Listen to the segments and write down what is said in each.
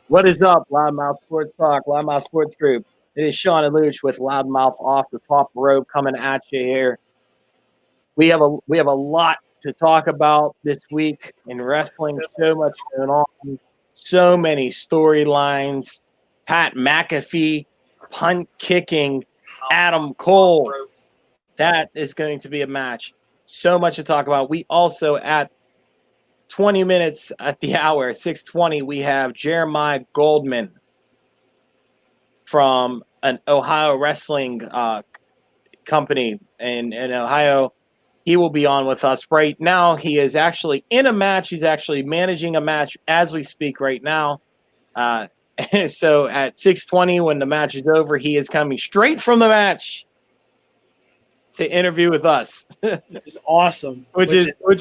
What is up, Loudmouth Sports Talk, Loudmouth Sports Group? It is Sean and Luch with Loudmouth off the top rope coming at you here. We have a lot to talk about this week in wrestling. So much going on, so many storylines. Pat McAfee punt kicking Adam Cole. That is going to be a match. So much to talk about. We also at 20 minutes at the hour, 6:20, we have Jeremiah Goldman from an Ohio wrestling company in Ohio. He will be on with us right now. He is actually in a match. He's actually managing a match as we speak right now. So at 6:20, when the match is over, he is coming straight from the match to interview with us, which is awesome. which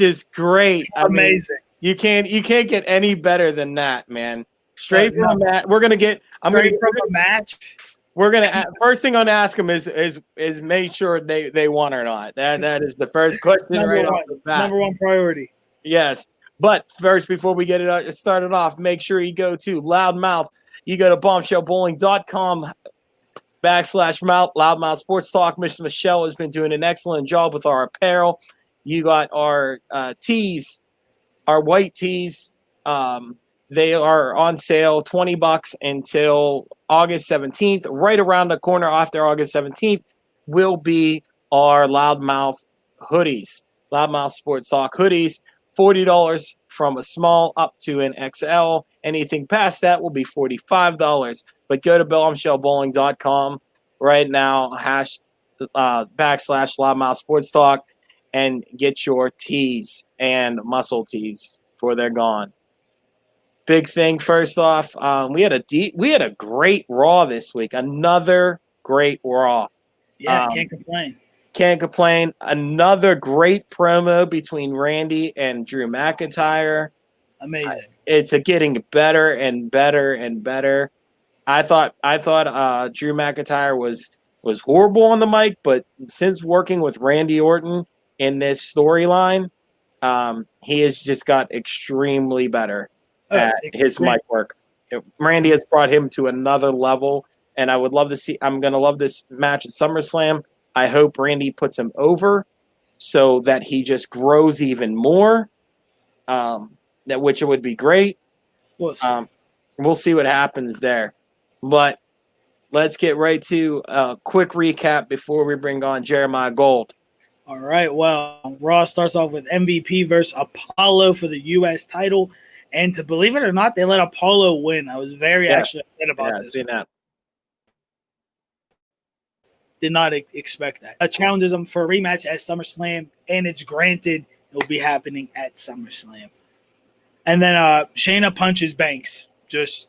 is great. Amazing. You can't get any better than that, man. Straight from that. We're gonna get. From a match. We're gonna first thing I'm gonna ask them is make sure they want or not. That is the first question right off the bat. Number one priority. Yes, but first, before we get it started off, make sure you go to Loudmouth. You go to bombshellbowling.com /Loudmouth Sports Talk. Mr. Michelle has been doing an excellent job with our apparel. You got our tees, our white tees. They are on sale, $20 until August 17th. Right around the corner after August 17th will be our Loudmouth hoodies, Loudmouth Sports Talk hoodies. $40 from a small up to an XL. Anything past that will be $45. But go to bombshellbowling.com right now, /Loudmouth Sports Talk, and get your tees and muscle tees before they're gone. Big thing first off, we had a great Raw this week. Another great Raw. Yeah, can't complain. Can't complain. Another great promo between Randy and Drew McIntyre. Amazing. It's getting better and better and better. I thought Drew McIntyre was horrible on the mic, but since working with Randy Orton in this storyline, he has just got extremely better at his mic work. Randy has brought him to another level, and I would love to see. I'm going to love this match at SummerSlam. I hope Randy puts him over so that he just grows even more, which would be great. We'll see what happens there. But let's get right to a quick recap before we bring on Jeremiah Gold. All right. Well, Raw starts off with MVP versus Apollo for the U.S. title. And to believe it or not, they let Apollo win. I was very actually upset about this. That. Did not expect that. Challenges him for a rematch at SummerSlam, and it's granted. It will be happening at SummerSlam. And then Shayna punches Banks, just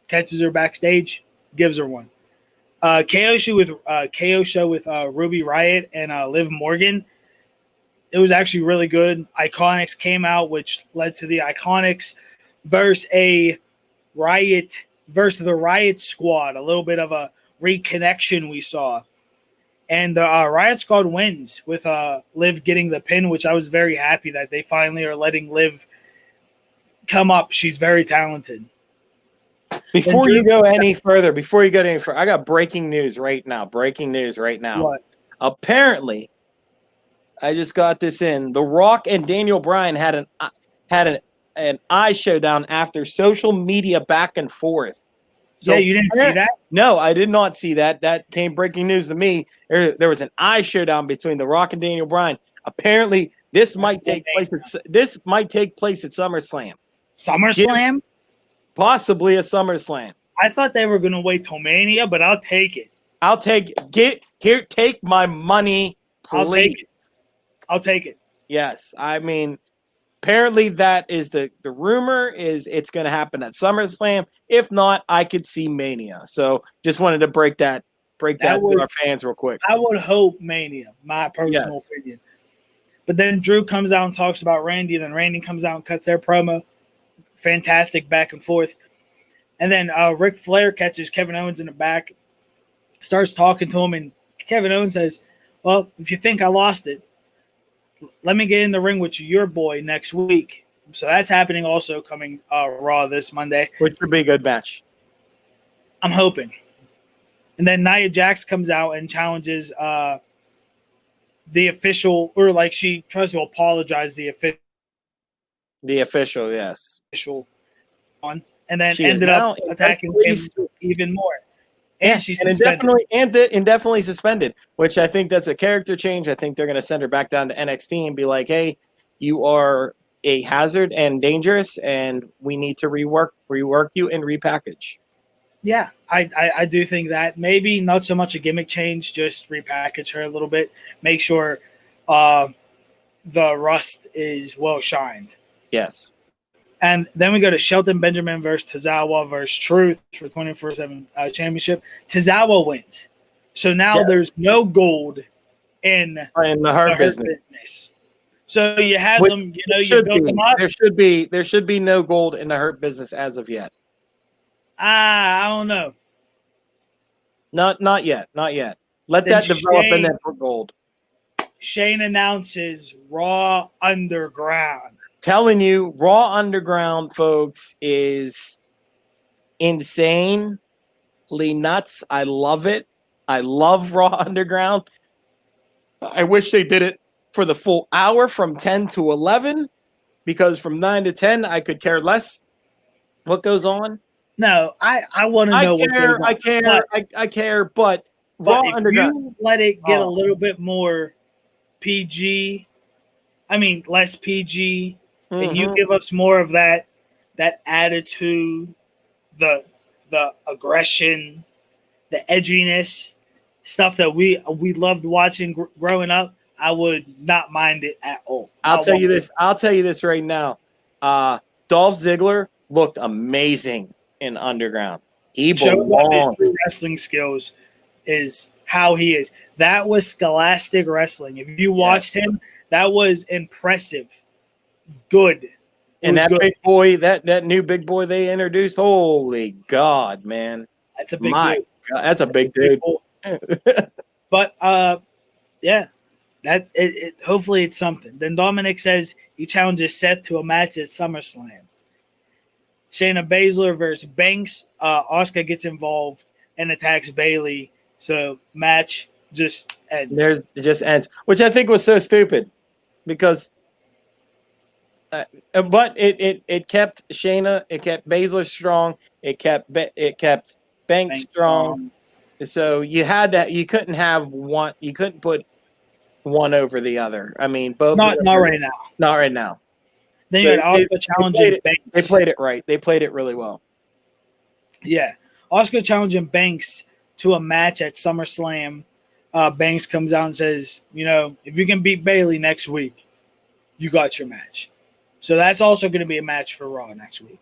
catches her backstage, gives her one. KO show with Ruby Riott and Liv Morgan. It was actually really good. Iconics came out, which led to the Iconics versus the Riott Squad. A little bit of a reconnection we saw. And the Riott Squad wins with Liv getting the pin, which I was very happy that they finally are letting Liv come up. She's very talented. Before you go any further, I got breaking news right now. What? Apparently, I just got this in. The Rock and Daniel Bryan had an eye showdown after social media back and forth. So, yeah, you didn't see that? No, I did not see that. That came breaking news to me. There was an eye showdown between The Rock and Daniel Bryan. Apparently, this might take place at SummerSlam. SummerSlam? Possibly a SummerSlam. I thought they were going to wait till Mania, but I'll take it. Take my money, please. I'll take it. Yes, I mean, apparently that is the rumor is it's going to happen at SummerSlam. If not, I could see Mania. So just wanted to break that to our fans real quick. I would hope Mania, my personal opinion. But then Drew comes out and talks about Randy. Then Randy comes out and cuts their promo. Fantastic back and forth. And then Ric Flair catches Kevin Owens in the back, starts talking to him, and Kevin Owens says, well, if you think I lost it, let me get in the ring with your boy next week. So that's happening also coming Raw this Monday. Which would be a good match. I'm hoping. And then Nia Jax comes out and challenges the official, or like she tries to apologize to The official, yes. official on, and then She is ended now up attacking him even more. And she's suspended. indefinitely suspended, which I think that's a character change. I think they're going to send her back down to NXT and be like, hey, you are a hazard and dangerous, and we need to rework you and repackage. Yeah, I do think that maybe not so much a gimmick change, just repackage her a little bit, make sure the rust is well shined. Yes. And then we go to Shelton Benjamin versus Tozawa versus Truth for 24/7 championship. Tozawa wins. So now there's no gold in the Hurt business. So you had them, you built them up. There should be no gold in the Hurt business as of yet. I don't know. Not yet. Let that develop and then put gold. Shane announces Raw Underground. Telling you, Raw Underground, folks, is insanely nuts. I love it. I love Raw Underground. I wish they did it for the full hour from 10 to 11, because from 9 to 10, I could care less what goes on. No, I want to know what goes on. I care, but Raw Underground. You let it get a little bit more PG, less PG, and you give us more of that attitude, the aggression, the edginess, stuff that we loved watching growing up, I would not mind it at all. I'll tell you this right now. Dolph Ziggler looked amazing in Underground. He belongs. His wrestling skills is how he is. That was scholastic wrestling. If you watched him, that was impressive. Good. And that big boy, that new big boy they introduced, holy God, man. That's a big dude. God, that's a big dude. But that it hopefully it's something. Then Dominic says he challenges Seth to a match at SummerSlam. Shayna Baszler versus Banks. Asuka gets involved and attacks Bayley. So match just ends. It just ends, which I think was so stupid, because but it kept Shayna, it kept Baszler strong, it kept Banks strong. So you couldn't have one. You couldn't put one over the other. I mean, both. Not right now. Not right now. Then you had Asuka challenging Banks. They played it right. They played it really well. Yeah, Asuka challenging Banks to a match at SummerSlam. Banks comes out and says, if you can beat Bayley next week, you got your match. So that's also going to be a match for Raw next week.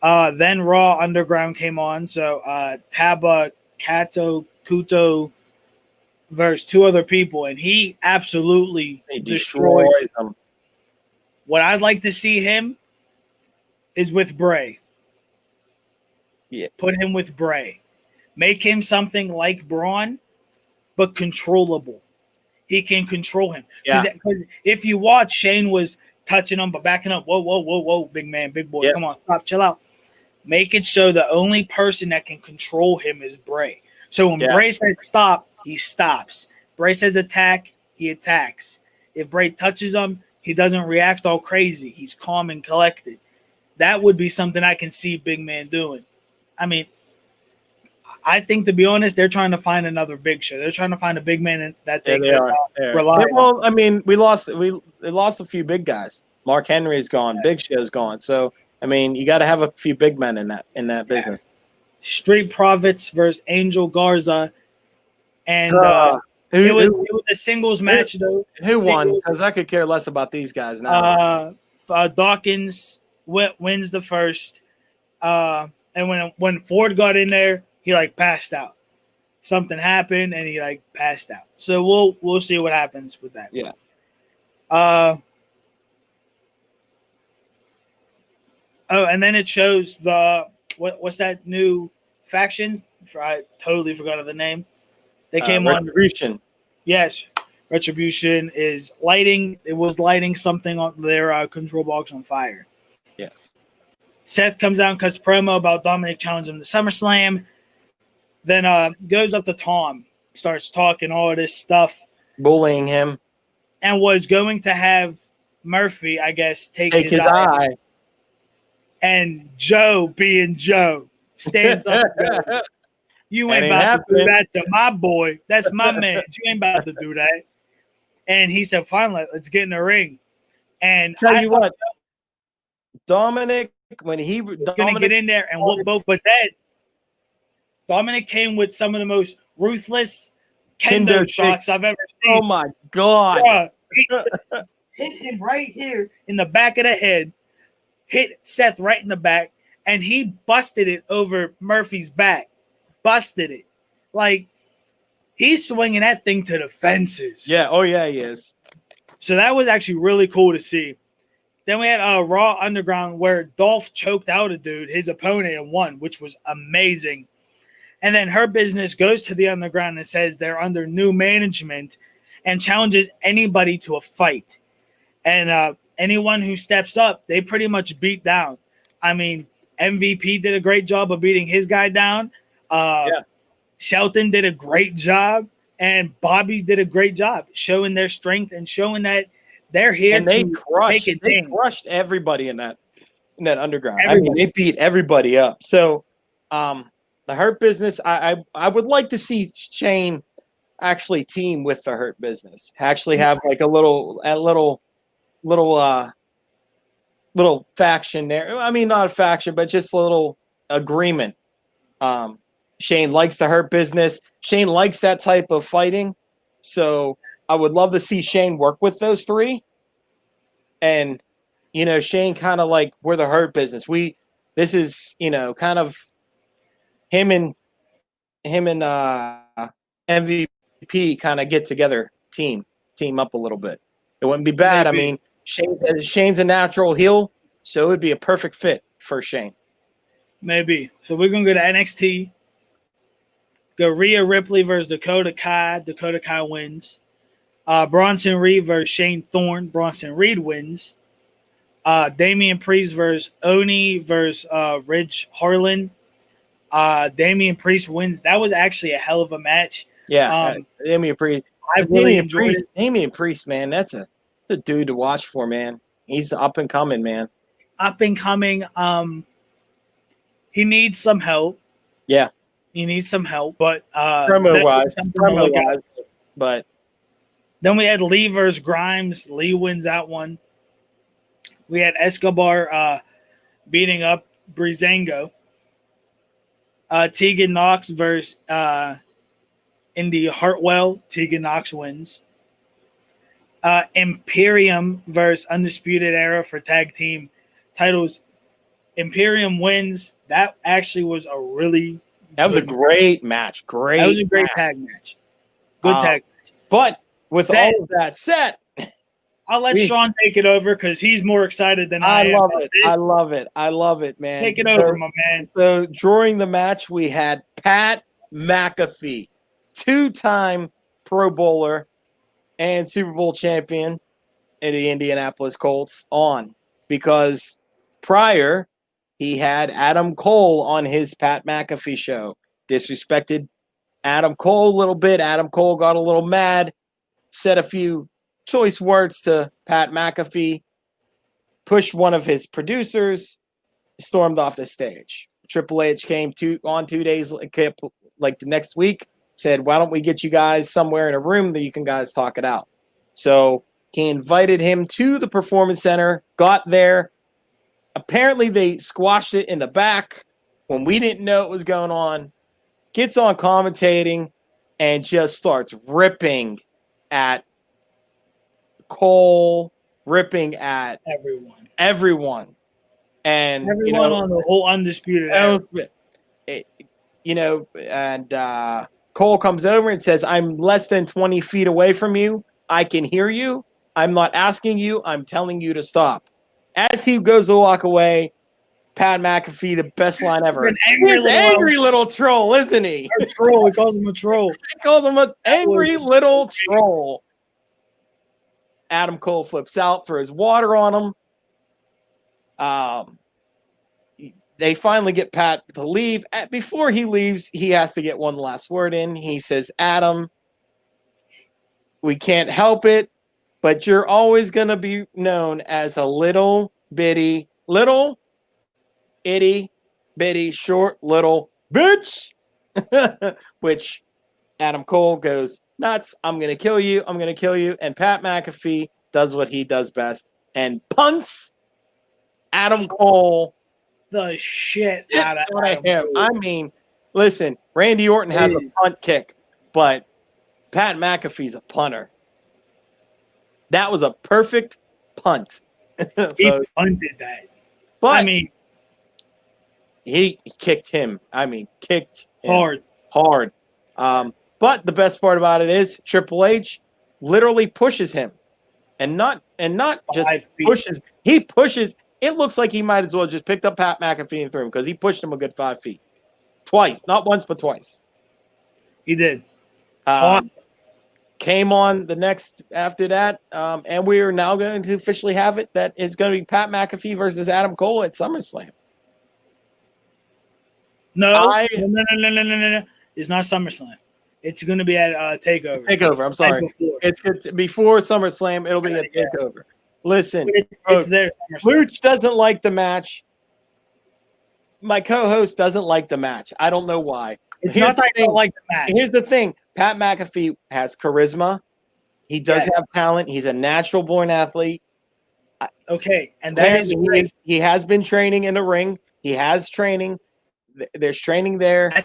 Then Raw Underground came on. So Taba Kuto versus two other people, and he absolutely destroyed them. What I'd like to see him is with Bray. Yeah. Put him with Bray. Make him something like Braun, but controllable. He can control him. Because if you watch, Shane was touching him, but backing up. Whoa, big man, big boy. Come on, stop, chill out. Make it so the only person that can control him is Bray. So when Bray says stop, he stops. Bray says attack, he attacks. If Bray touches him, he doesn't react all crazy. He's calm and collected. That would be something I can see Big Man doing. I mean, I think, to be honest, they're trying to find another Big Show. They're trying to find a big man that they can rely on. Well, I mean, they lost a few big guys. Mark Henry's gone. Big Show's gone. So, I mean, you got to have a few big men in that business. Street Profits versus Angel Garza, and it was a singles match though. Who won? Because I could care less about these guys now. Dawkins wins the first, and when Ford got in there, he passed out. Something happened, and he passed out. So we'll see what happens with that. Yeah. And then it shows what's that new faction? I totally forgot of the name. They came on. Retribution. Yes, Retribution is lighting. It was lighting something on their control box on fire. Yes. Seth comes out and cuts promo about Dominic challenging him to SummerSlam. Then goes up to Tom, starts talking all of this stuff, Bullying him. and was going to have Murphy, I guess, take his eye. And Joe, being Joe, stands up and goes, "You ain't about to do that to my boy. That's my man. You ain't about to do that." And he said, "Finally, let's get in the ring." And tell you what, Dominic, when he was going to get in there and whoop both, but then Dominic came with some of the most ruthless kendo shots I've ever seen. Oh my God. Hit him right here in the back of the head, hit Seth right in the back, and he busted it over Murphy's back. Busted it. Like, he's swinging that thing to the fences. Yeah, oh yeah, he is. So that was actually really cool to see. Then we had Raw Underground where Dolph choked out a dude, his opponent, and won, which was amazing. And then Hurt Business goes to the Underground and says they're under new management and challenges anybody to a fight. And anyone who steps up, they pretty much beat down. I mean, MVP did a great job of beating his guy down. Shelton did a great job. And Bobby did a great job showing their strength and showing that they're here and they to crushed, make it. They crushed everybody in that Underground. Everybody. I mean, they beat everybody up. So the Hurt Business, I would like to see Shane actually team with the Hurt Business. Actually have like a little faction there. I mean, not a faction, but just a little agreement. Shane likes the Hurt Business. Shane likes that type of fighting. So I would love to see Shane work with those three. And, Shane kind of like, we're the Hurt Business. This is, kind of him and MVP kind of get together, team up a little bit. It wouldn't be bad. Maybe. I mean, Shane's a natural heel, so it would be a perfect fit for Shane. Maybe. So we're going to go to NXT. Go Rhea Ripley versus Dakota Kai. Dakota Kai wins. Bronson Reed versus Shane Thorne. Bronson Reed wins. Damian Priest versus Oni versus Ridge Harlan. Damian Priest wins. That was actually a hell of a match. Yeah, Damian Priest. I really enjoyed it. Damian Priest, man, that's a dude to watch for, man. He's up and coming, man. Up and coming. He needs some help. Yeah. He needs some help, but promo-wise, but then we had Lee versus Grimes. Lee wins that one. We had Escobar beating up Breezango. Tegan Knox versus Indy Hartwell. Tegan Knox wins. Imperium versus Undisputed Era for tag team titles. Imperium wins. That actually was a great match. That was a great tag match. Good tag match. But with all of that said, I'll let Sean take it over because he's more excited than I am. I love it, man. Take it over, my man. So during the match, we had Pat McAfee, 2-time Pro Bowler and Super Bowl champion in the Indianapolis Colts, on because prior he had Adam Cole on his Pat McAfee show. Disrespected Adam Cole a little bit. Adam Cole got a little mad, said a few choice words to Pat McAfee, pushed one of his producers, stormed off the stage. Triple H came 2 days, like the next week, said, why don't we get you guys somewhere in a room that you can guys talk it out? So he invited him to the Performance Center, got there. Apparently they squashed it in the back when we didn't know what was going on. Gets on commentating and just starts ripping at Cole, ripping at everyone. And everyone on the whole Undisputed Era. And Cole comes over and says, I'm less than 20 feet away from you. I can hear you. I'm not asking you. I'm telling you to stop. As he goes to walk away, Pat McAfee, the best line ever. An angry little troll, isn't he? A troll. He calls him a troll. He calls him an angry little troll. Adam Cole flips out for his water on him. They finally get Pat to leave. Before he leaves, he has to get one last word in. He says, Adam, we can't help it, but you're always going to be known as a little itty bitty, short little bitch, which Adam Cole goes nuts. I'm going to kill you. I'm going to kill you. And Pat McAfee does what he does best and punts Adam Cole the shit out of him. I mean, listen, Randy Orton has a punt kick, but Pat McAfee's a punter. That was a perfect punt. He punted that. But I mean, he kicked him. Kicked him hard. But the best part about it is Triple H literally pushes him, and not just pushes. He pushes. It looks like he might as well just picked up Pat McAfee and threw him because he pushed him a good 5 feet. Twice. Not once, but twice. He did. Came on the next after that, and we are now going to officially have it that it's going to be Pat McAfee versus Adam Cole at SummerSlam. No. It's not SummerSlam. It's going to be at TakeOver. TakeOver. I'm sorry. It's before SummerSlam. It'll be a TakeOver. Listen, it's there. Luch doesn't like the match. My co-host doesn't like the match. I don't know why. It's not that I don't like the match. Here's the thing. Pat McAfee has charisma. He does have talent. He's a natural-born athlete. Okay, and that is great. He has been training in the ring. He has training. There's training there. I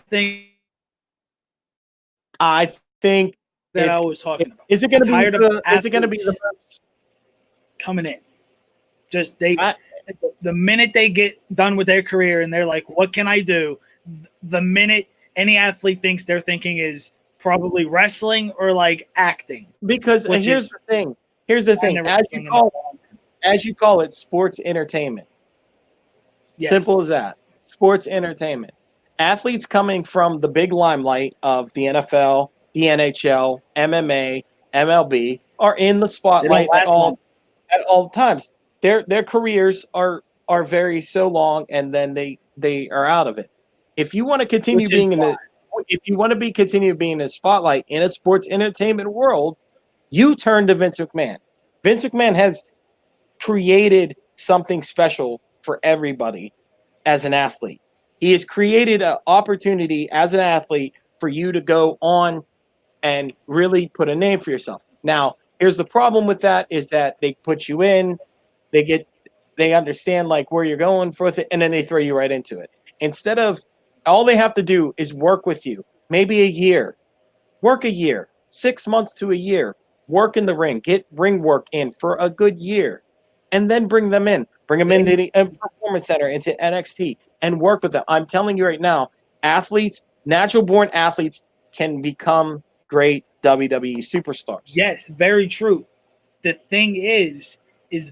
think that I was talking about. Is it going to be the first coming in? Just the minute they get done with their career and they're like, what can I do? The minute any athlete thinks they're thinking is probably wrestling or like acting. Because here's the thing. As you call it, sports entertainment. Yes. Simple as that. Sports entertainment. Athletes coming from the big limelight of the NFL, the NHL, MMA, MLB are in the spotlight at all times. Their careers are very so long, and then they are out of it. If you want to continue being continue being in the spotlight in a sports entertainment world, you turn to Vince McMahon. Vince McMahon has created something special for everybody as an athlete. He has created an opportunity as an athlete for you to go on and really put a name for yourself. Now, here's the problem with that is that they put you in, they understand like where you're going for it, and then they throw you right into it. Instead of all they have to do is work with you, maybe a year, work a year, 6 months to a year, work in the ring, get ring work in for a good year, and then bring them into the Performance Center, into NXT, and work with them. I'm telling you right now, athletes, natural-born athletes can become great WWE superstars. Yes, very true. The thing is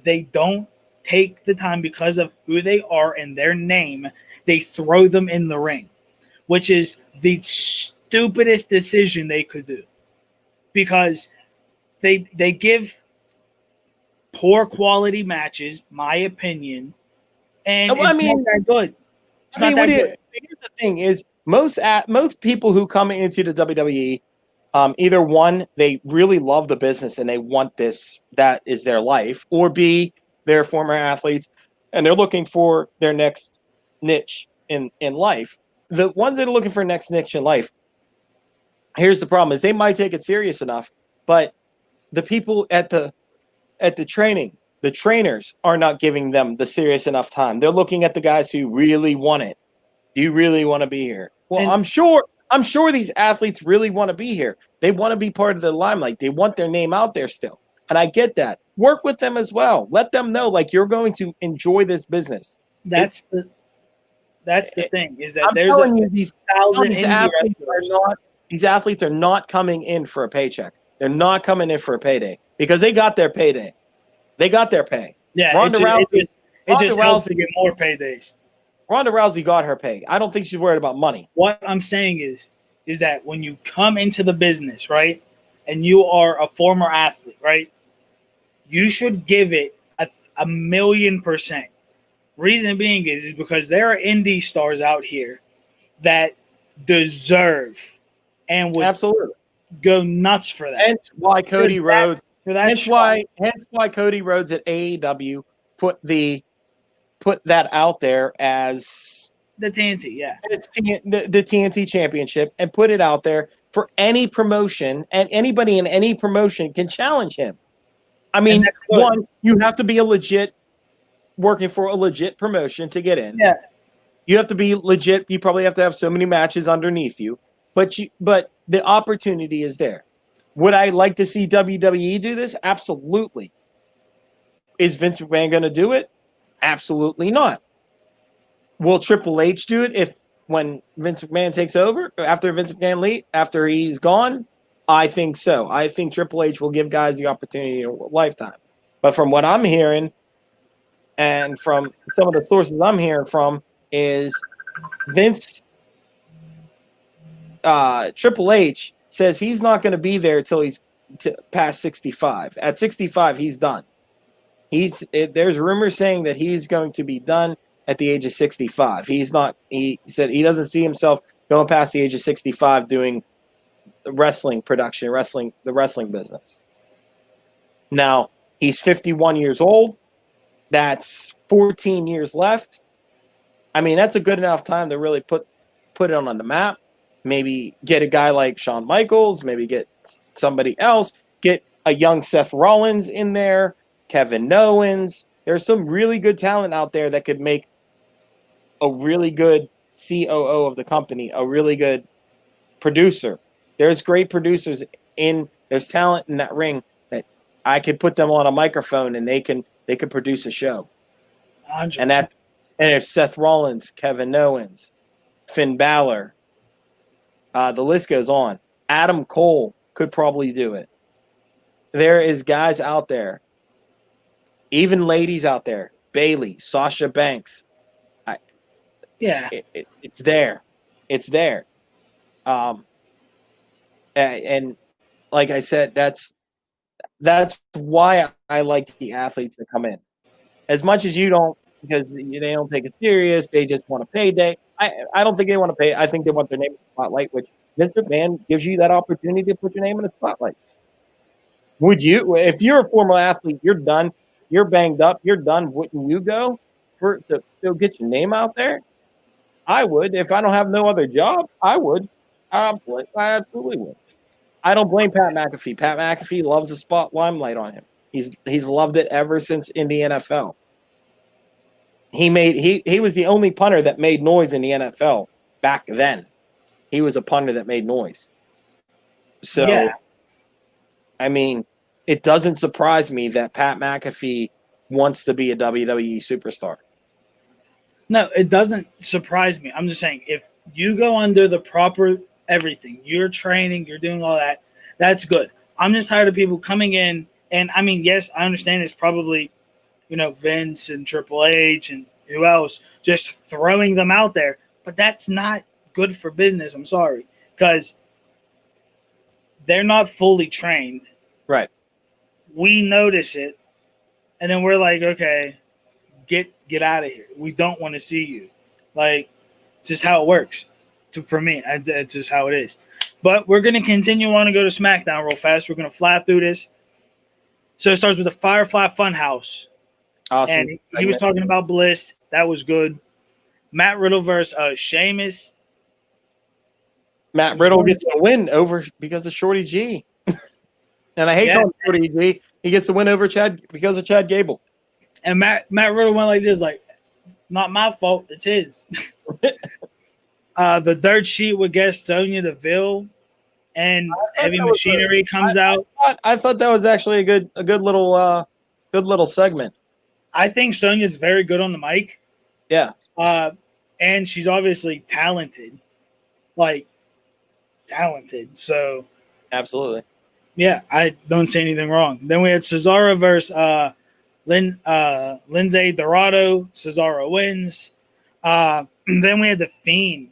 they don't take the time because of who they are and their name. They throw them in the ring, which is the stupidest decision they could do because they give poor quality matches, my opinion, and not that good. Here's the thing: is most people who come into the WWE, either one, they really love the business and they want this, that is their life, or B, they're former athletes and they're looking for their next niche in life. The ones that are looking for next niche in life, here's the problem: is they might take it serious enough, but the people at the training, the trainers are not giving them the serious enough time. They're looking at the guys who really want it. Do you really want to be here? Well, I'm sure these athletes really want to be here. They want to be part of the limelight. They want their name out there still. And I get that. Work with them as well. Let them know like you're going to enjoy this business. That's the thing is that these athletes are not coming in for a paycheck. They're not coming in for a payday because they got their payday. They got their pay. Yeah, Ronda Rousey helps to get more paydays. Ronda Rousey got her pay. I don't think she's worried about money. What I'm saying is that when you come into the business, right, and you are a former athlete, right, you should give it a million %. Reason being is because there are indie stars out here that deserve and would Absolutely. go nuts for that. Hence why Cody Rhodes. For that Hence why Cody Rhodes at AEW put that out there as the TNT, yeah. It's the TNT Championship, and put it out there for any promotion, and anybody in any promotion can challenge him. I mean, one, you have to be working for a legit promotion to get in. Yeah. You have to be legit. You probably have to have so many matches underneath you, but the opportunity is there. Would I like to see WWE do this? Absolutely. Is Vince McMahon going to do it? Absolutely not. Will Triple H do it when Vince McMahon takes over? After Vince McMahon after he's gone? I think so. I think Triple H will give guys the opportunity in a lifetime. But from what I'm hearing, and from some of the sources I'm hearing from, is Vince Triple H says he's not going to be there till he's past 65. At 65, he's done. There's rumors saying that he's going to be done at the age of 65. He said he doesn't see himself going past the age of 65 doing wrestling production, the wrestling business. Now, he's 51 years old. That's 14 years left. I mean, that's a good enough time to really put it on the map. Maybe get a guy like Shawn Michaels, maybe get somebody else, get a young Seth Rollins in there, Kevin Owens. There's some really good talent out there that could make a really good COO of the company, a really good producer. There's great producers there's talent in that ring that I could put them on a microphone and they can produce a show. 100%. And there's Seth Rollins, Kevin Owens, Finn Balor. The list goes on. Adam Cole could probably do it. There is guys out there, even ladies out there. Bayley, Sasha Banks. It's there. It's there. And like I said, that's why I like the athletes that come in. As much as you don't, because they don't take it serious, they just want a payday. I don't think they want to pay. I think they want their name in the spotlight, which Vince McMahon gives you that opportunity to put your name in the spotlight. Would you, if you're a former athlete, you're done, you're banged up, you're done, wouldn't you go to still get your name out there? I would. If I don't have no other job, I would. I absolutely would. I don't blame Pat McAfee. Pat McAfee loves the spot limelight on him. He's loved it ever since in the NFL. He was the only punter that made noise in the NFL back then. He was a punter that made noise. So, yeah. I mean, it doesn't surprise me that Pat McAfee wants to be a WWE superstar. No, it doesn't surprise me. I'm just saying, if you go under the proper everything, you're training, you're doing all that, that's good. I'm just tired of people coming in, and I mean, yes, I understand it's probably, Vince and Triple H and who else just throwing them out there, but that's not good for business. I'm sorry, because they're not fully trained. Right. We notice it, and then we're like, okay, get out of here. We don't want to see you. Like, it's just how it works. For me, it's just how it is. But we're going to continue on and go to SmackDown real fast. We're going to fly through this. So it starts with the Firefly Funhouse. Awesome. And he was talking about Bliss. That was good. Matt Riddle versus Sheamus. Matt Riddle gets a win over because of Shorty G. And I hate calling Shorty G. He gets the win over Chad because of Chad Gable. And Matt Riddle went like this, like, not my fault, it's his. The dirt sheet with guest Sonya Deville and Heavy Machinery comes out. I thought that was actually a good little segment. I think Sonya's very good on the mic. Yeah. And she's obviously talented. So absolutely. Yeah, I don't say anything wrong. Then we had Cesaro versus Lindsay Dorado. Cesaro wins. Then we had The Fiend.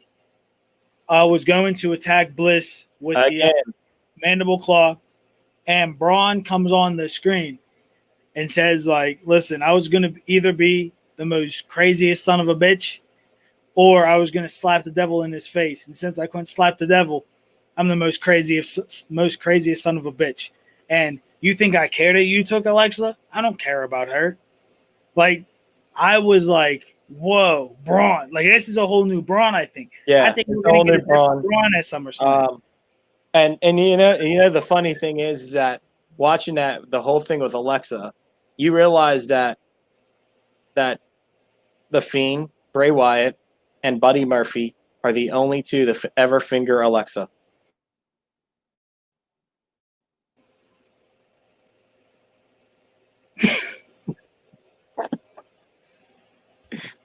Was going to attack Bliss with the mandible claw, and Braun comes on the screen, and says, like, listen, I was going to either be the most craziest son of a bitch or I was going to slap the devil in his face. And since I couldn't slap the devil, I'm the most craziest son of a bitch. And you think I care that you took Alexa? I don't care about her. Like, I was like, whoa, Braun. Like, this is a whole new Braun, I think. Yeah, I think it's we're a whole going to new get a different Braun. Braun at SummerSlam. And you know the funny thing is that watching the whole thing with Alexa, you realize that the Fiend, Bray Wyatt, and Buddy Murphy are the only two that ever finger Alexa.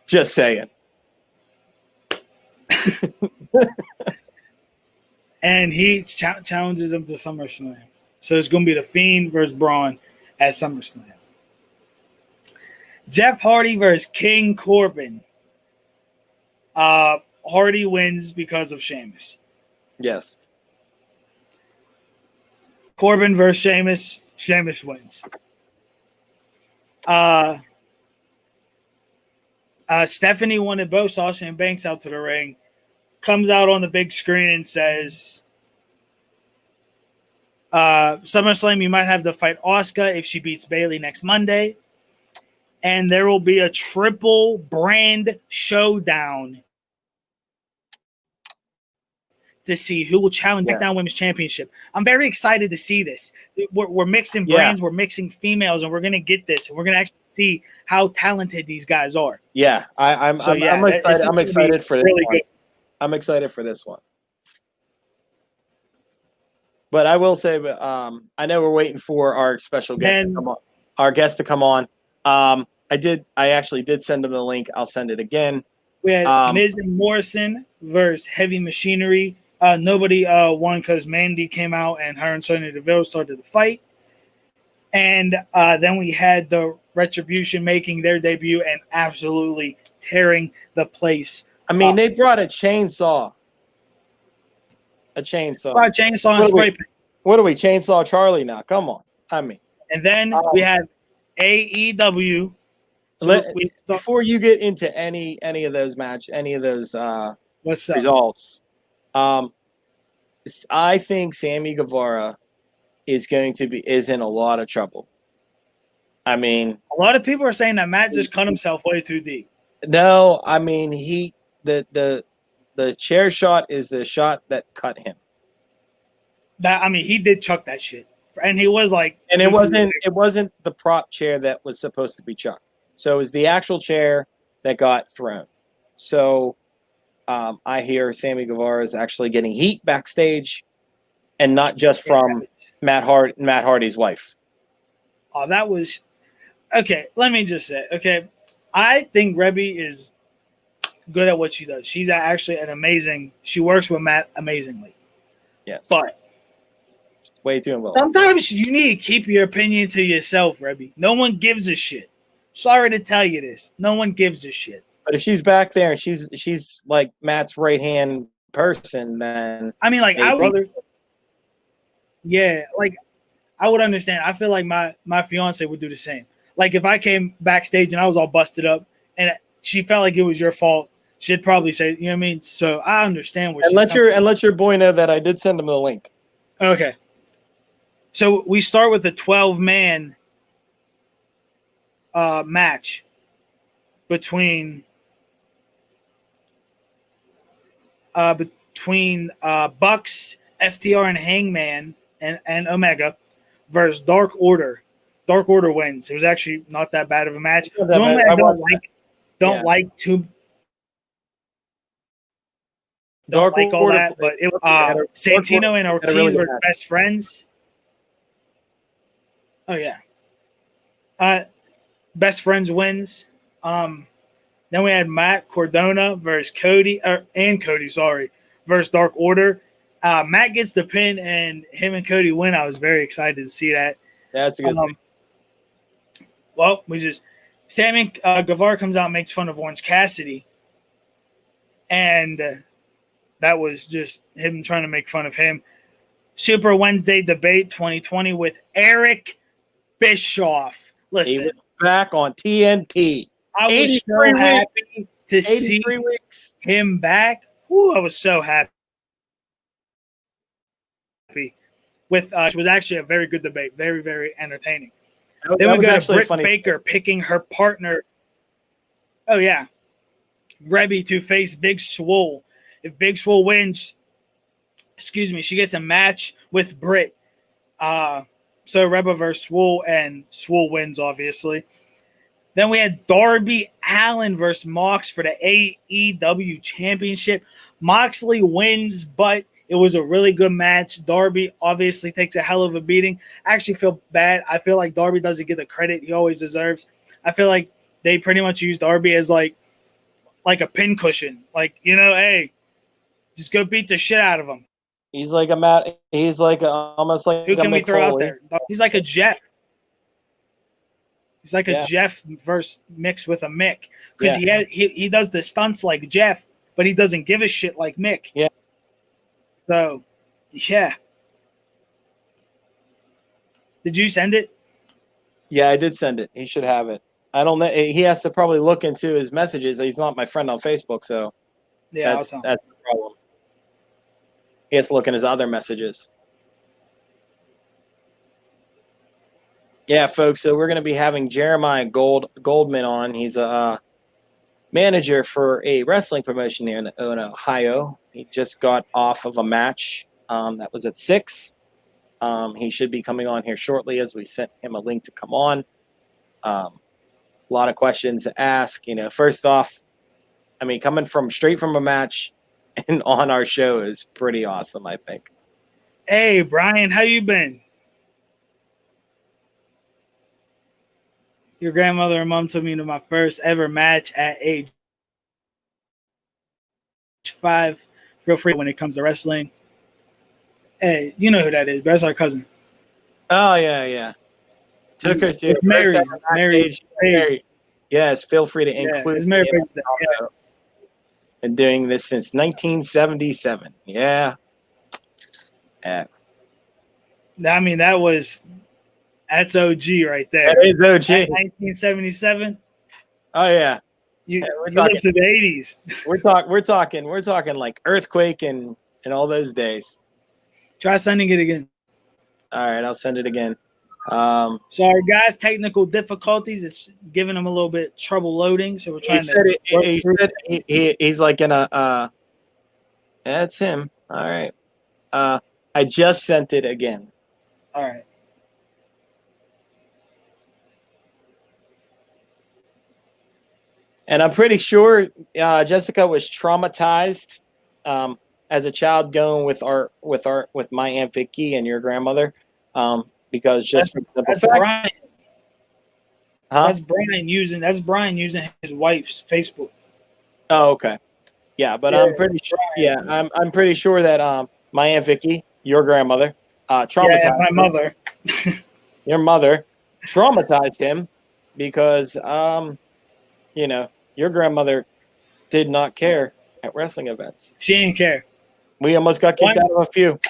Just saying. And he challenges him to SummerSlam. So it's going to be the Fiend versus Braun at SummerSlam. Jeff Hardy versus King Corbin. Hardy wins because of Sheamus. Yes. Corbin versus Sheamus. Sheamus wins. Stephanie wanted both Sasha and Banks out to the ring. Comes out on the big screen and says, SummerSlam, you might have to fight Asuka if she beats Bayley next Monday. And there will be a triple brand showdown to see who will challenge SmackDown Women's Championship. I'm very excited to see this. We're mixing brands, we're mixing females, and we're going to get this. And we're going to actually see how talented these guys are. Yeah, I'm excited. I'm excited for this really one. Good. I'm excited for this one. But I will say, I know we're waiting for our special guest to come on. Our guest to come on. I actually did send him the link. I'll send it again. We had Miz and Morrison versus Heavy Machinery. Nobody won because Mandy came out and her and Sonya Deville started the fight. And then we had the Retribution making their debut and absolutely tearing the place. I mean, they brought a chainsaw. A chainsaw. Brought a chainsaw and spray paint. What are we? Chainsaw Charlie now? Come on. I mean. And then we had AEW. Before you get into any of those results, I think Sammy Guevara is in a lot of trouble. I mean, a lot of people are saying that Matt just cut himself way too deep. No, I mean the chair shot is the shot that cut him. He did chuck that shit, and he was like, and it wasn't the prop chair that was supposed to be chucked. So it was the actual chair that got thrown. So I hear Sammy Guevara is actually getting heat backstage, and not just from Matt Hardy's wife. Oh, that was okay. Let me just say, okay, I think Rebby is good at what she does. She's actually she works with Matt amazingly. Yes, but way too involved. Sometimes you need to keep your opinion to yourself, Rebby. No one gives a shit. Sorry to tell you this. No one gives a shit. But if she's back there and she's like Matt's right hand person, then I mean, like I would, like I would understand. I feel like my fiance would do the same. Like if I came backstage and I was all busted up and she felt like it was your fault, she'd probably say, you know what I mean? So I understand what. And let your boy know that I did send him the link. Okay. So we start with a 12-man match between Bucks, FTR, and Hangman and Omega versus Dark Order. Dark Order wins. It was actually not that bad of a match. Normally, I don't like all that, but it Santino and Ortiz were best friends. Oh yeah. Best friends wins. Then we had Matt Cardona versus Cody versus Dark Order. Matt gets the pin and him and Cody win. I was very excited to see that. Yeah, that's a good thing. Well, Sammy Guevara comes out and makes fun of Orange Cassidy. And that was just him trying to make fun of him. Super Wednesday Debate 2020 with Eric Bischoff He Listen, was back on TNT. I was 83 so weeks. happy to see 83 weeks. him back. Woo, I was so happy. With it was actually a very good debate, very, very entertaining. Then we go to Britt Baker picking her partner. Oh yeah, Rebby to face Big Swole. If Big Swole wins, she gets a match with Britt. So Rebba versus Swole, and Swole wins, obviously. Then we had Darby Allin versus Mox for the AEW Championship. Moxley wins, but it was a really good match. Darby obviously takes a hell of a beating. I actually feel bad. I feel like Darby doesn't get the credit he always deserves. I feel like they pretty much use Darby as like a pincushion. Like, hey, just go beat the shit out of him. He's like almost like who can we throw out Foley. there? He's like a Jeff. He's like a Yeah. Jeff versus mixed with a Mick, because he does the stunts like Jeff, but he doesn't give a shit like Mick. Yeah. So, yeah. Did you send it? Yeah, I did send it. He should have it. I don't know. He has to probably look into his messages. He's not my friend on Facebook, so Yeah, that's the problem. He has to look in his other messages. Yeah, folks. So we're going to be having Jeremiah Goldman on. He's a manager for a wrestling promotion here in Ohio. He just got off of a match that was at 6. He should be coming on here shortly, as we sent him a link to come on. A lot of questions to ask. First off, coming straight from a match and on our show is pretty awesome, I think. Hey, Brian, how you been? Your grandmother and mom took me to my first ever match at age 5. Feel free when it comes to wrestling. Hey, you know who that is. That's our cousin. Oh, yeah. Took her to Mary. Yes, feel free to include it's Mary. Yeah. Been doing this since 1977. Yeah. That that's OG right there. That is OG. 1977. Oh yeah. You lived through the 80s. We're talking like Earthquake and all those days. Try sending it again. All right, I'll send it again. Sorry guys, technical difficulties. It's giving him a little bit trouble loading, so we're trying he's like in a that's him. All right. I just sent it again. All right. And I'm pretty sure Jessica was traumatized as a child going with my Aunt Vicky and your grandmother, because just that's Brian. Huh? That's Brian using his wife's Facebook. Oh, okay. Yeah, but I'm pretty sure. Yeah, I'm pretty sure that my Aunt Vicky, your grandmother, traumatized. Yeah, my mother. Your mother traumatized him because your grandmother did not care at wrestling events. She didn't care. We almost got kicked out of a few.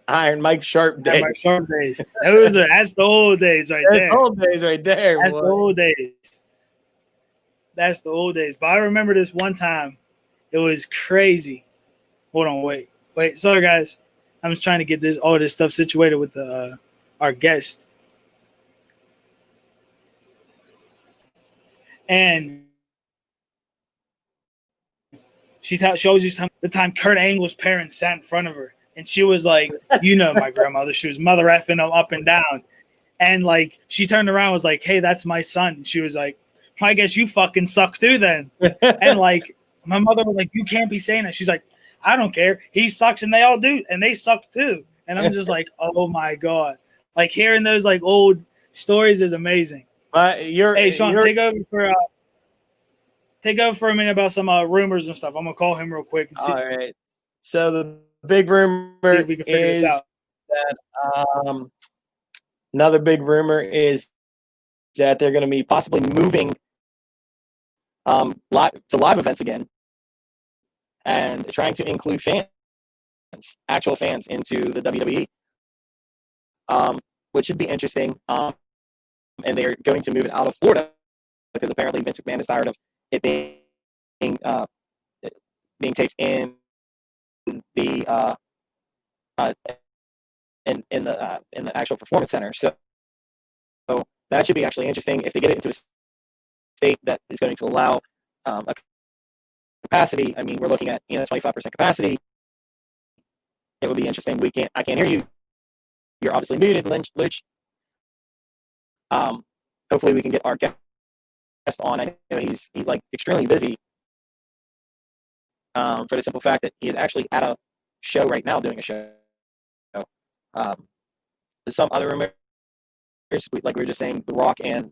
Iron Mike Sharp days. Mike Sharp days. That's the old days right there. That's the old days right there. That's the old days. That's the old days. But I remember this one time. It was crazy. Hold on, wait. Sorry, guys. I'm just trying to get all this stuff situated with our guest. And she always used to tell me the time Kurt Angle's parents sat in front of her, and she was like, my grandmother. She was mother effing them up and down. And like she turned around and was like, hey, that's my son. She was like, I guess you fucking suck too then. And like my mother was like, you can't be saying that. She's like, I don't care. He sucks and they all do, and they suck too. And I'm just like, oh my God. Like hearing those like old stories is amazing. Hey, Sean, take over for a minute about some rumors and stuff. I'm gonna call him real quick. And see. All right. So the big rumor if we can figure is this out. that another big rumor is that they're going to be possibly moving live events again, and trying to include actual fans into the WWE. which should be interesting. And they're going to move it out of Florida because apparently Vince McMahon is tired of it being taped in the in the actual performance center. So that should be actually interesting if they get it into a state that is going to allow a capacity. I mean, we're looking at 25% capacity. It would be interesting. I can't hear you. You're obviously muted, Luch. Hopefully we can get our guest on. I know he's like extremely busy. For the simple fact that he is actually at a show right now doing a show. There's some other rumors, like we were just saying, The Rock and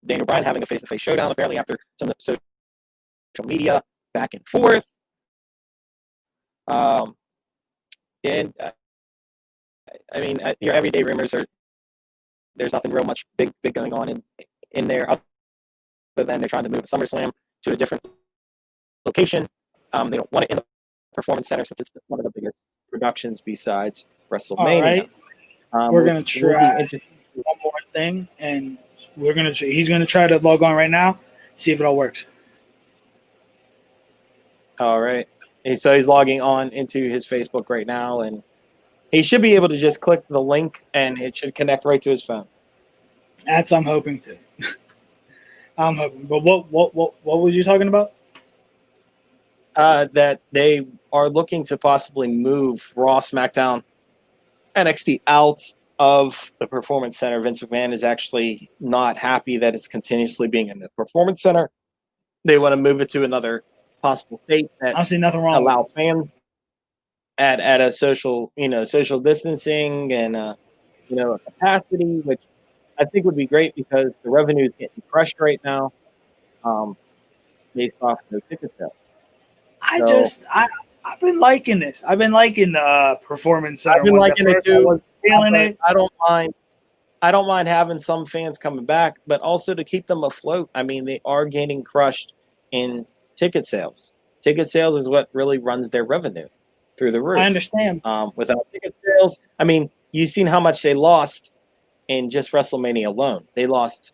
Daniel Bryan having a face-to-face showdown apparently after some social media back and forth. And I mean, your everyday rumors are there's nothing real much big going on in there other than they're trying to move SummerSlam to a different location. They don't want it in the Performance Center since it's one of the biggest productions besides WrestleMania. All right. We're gonna try one more thing, and he's gonna try to log on right now, see if it all works. All right. So he's logging on into his Facebook right now, and he should be able to just click the link, and it should connect right to his phone. That's I'm hoping to. I'm hoping. But what was you talking about? That they are looking to possibly move Raw, SmackDown, NXT out of the Performance Center. Vince McMahon is actually not happy that it's continuously being in the Performance Center. They want to move it to another possible state that I see nothing wrong. Allow fans at a social distancing and a capacity, which I think would be great because the revenue is getting crushed right now, based off the ticket sales. I've been liking this. I've been liking the Performance Center. I've been liking it too. Feeling it. I don't mind. I don't mind having some fans coming back, but also to keep them afloat. I mean, they are getting crushed in ticket sales. Ticket sales is what really runs their revenue through the roof. I understand. Without ticket sales, I mean, you've seen how much they lost in just WrestleMania alone. They lost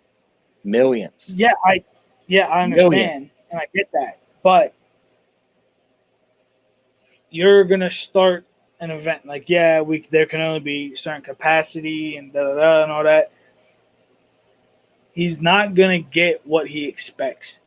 millions. Yeah, I understand, and I get that. But you're gonna start an event like there can only be certain capacity and and all that. He's not gonna get what he expects.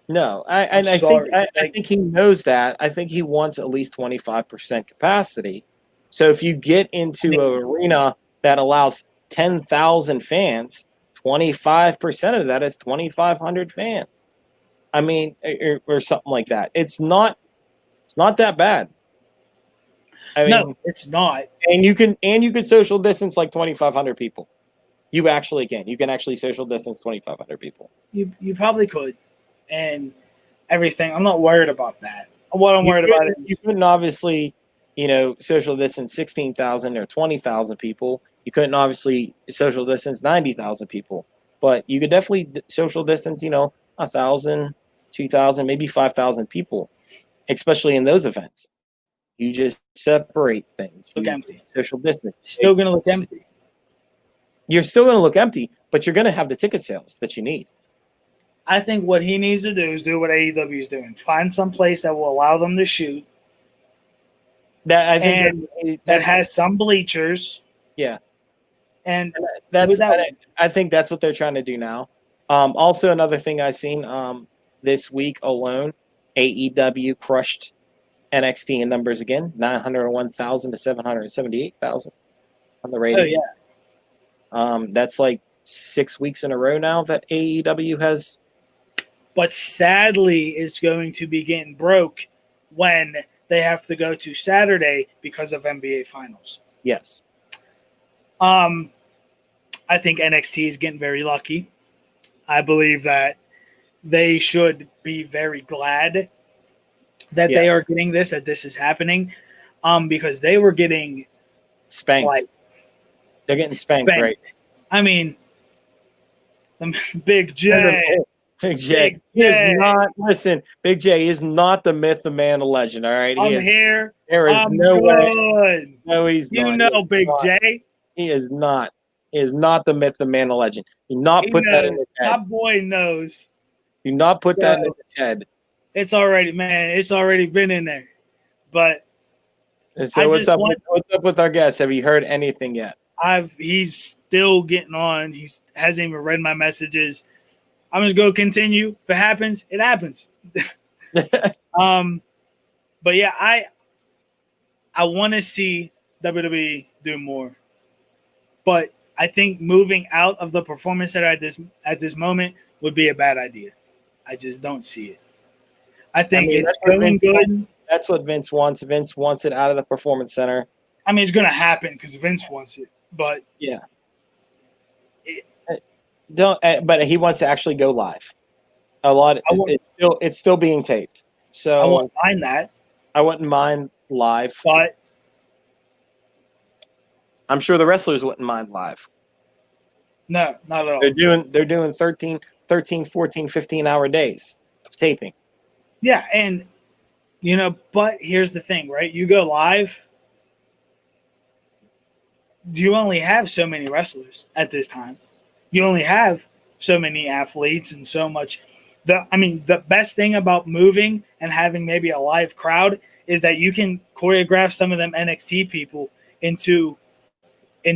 No, I think he knows that. I think he wants at least 25% capacity. So if you get into an arena that allows 10,000 fans, 25% of that is 2,500 fans. I mean, or something like that. It's not that bad. I mean, no, it's not. And you can social distance like 2,500 people. You actually can. You can actually social distance 2,500 people. You probably could. And everything. I'm not worried about that. What I'm worried about is you couldn't obviously, social distance 16,000 or 20,000 people. You couldn't obviously social distance 90,000 people, but you could definitely social distance, 1,000, 2,000, maybe 5,000 people, especially in those events. You just separate things. Look empty. Social distance. Still going to look empty. You're still going to look empty, but you're going to have the ticket sales that you need. I think what he needs to do is do what AEW is doing. Find some place that will allow them to shoot. That has some bleachers. Yeah. And I think that's what they're trying to do now. Also, another thing I've seen this week alone, AEW crushed NXT in numbers again, 901,000 to 778,000 on the rating. Oh, yeah. That's like 6 weeks in a row now that AEW has. But sadly, it's going to be getting broke when they have to go to Saturday because of NBA Finals. Yes. I think NXT is getting very lucky. I believe that they should be very glad that they are getting this, that this is happening, because they were getting spanked. They're getting spanked, right? I mean, the Big J. Big J. Big He is J. not. Listen, Big J is not the myth, the man, the legend. All right, I'm here. There is I'm no way. good. No, he's You not. know, Big J. He is not. He is not the myth, the man, the legend. Do not He put that in knows. his My head. boy knows. Do not put that in So- his head. It's already, man. It's already been in there. But And so I what's just up? want- What's up with our guest? Have you heard anything yet? he's still getting on. He's hasn't even read my messages. I'm just gonna continue. If it happens, it happens. But yeah, I want to see WWE do more. But I think moving out of the performance center at this moment would be a bad idea. I just don't see it. I think it's that's what going Vince good. That's what Vince wants. Vince wants it out of the performance center. I mean, it's going to happen because Vince wants it. But Yeah. But he wants to actually go live. It's still being taped. So I won't mind that. I wouldn't mind live. But I'm sure the wrestlers wouldn't mind live. no, not at all. They're doing 13, 14, 15-hour days of taping. Yeah, and but here's the thing, right? You go live, you only have so many wrestlers at this time. You only have so many athletes and so much. The best thing about moving and having maybe a live crowd is that you can choreograph some of them NXT people into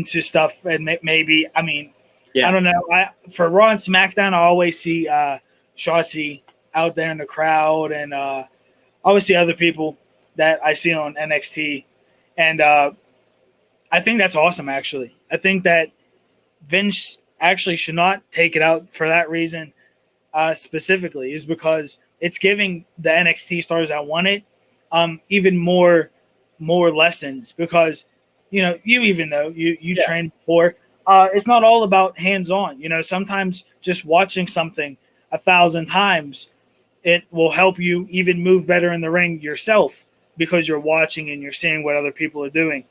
stuff, and maybe I don't know. For Raw and SmackDown, I always see Shotzi out there in the crowd, and I always see other people that I see on NXT, and I think that's awesome. Actually, I think that Vince actually should not take it out for that reason. Specifically, is because it's giving the NXT stars that want it even more lessons, because you even though you train before, it's not all about hands-on. Sometimes just watching something 1,000 times, it will help you even move better in the ring yourself, because you're watching and you're seeing what other people are doing.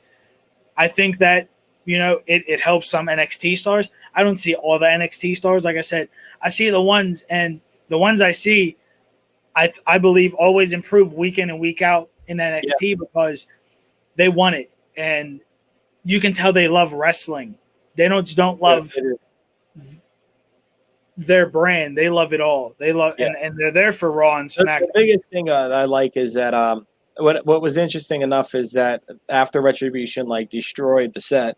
I think that it helps some NXT stars. I don't see all the NXT stars. Like I said, I see the ones, and the ones I see, I believe always improve week in and week out in NXT because they want it, and you can tell they love wrestling. They don't love their brand. They love it all. They love and they're there for Raw and SmackDown. The biggest thing I like is that what was interesting enough is that after Retribution destroyed the set,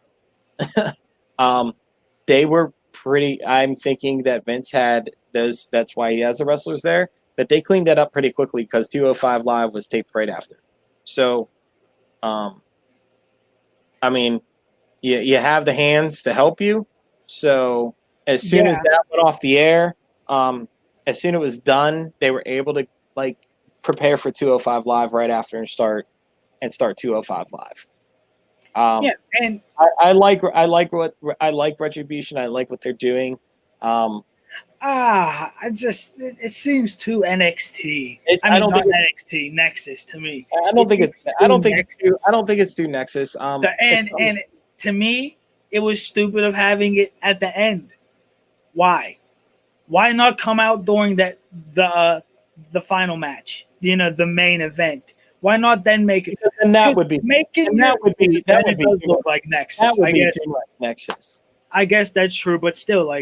they were pretty. I'm thinking that Vince had those. That's why he has the wrestlers there. That they cleaned that up pretty quickly because 205 Live was taped right after. So, you have the hands to help you. So as soon as that went off the air, as soon as it was done, they were able to prepare for 205 Live right after and start 205 Live. And I like Retribution. I like what they're doing. it seems too NXT. Not NXT Nexus to me. I don't think it's through Nexus. And to me, it was stupid of having it at the end. Why not come out during the final match? The main event. Why not then make it? And that would be look like Nexus. Nexus. I guess that's true, but still,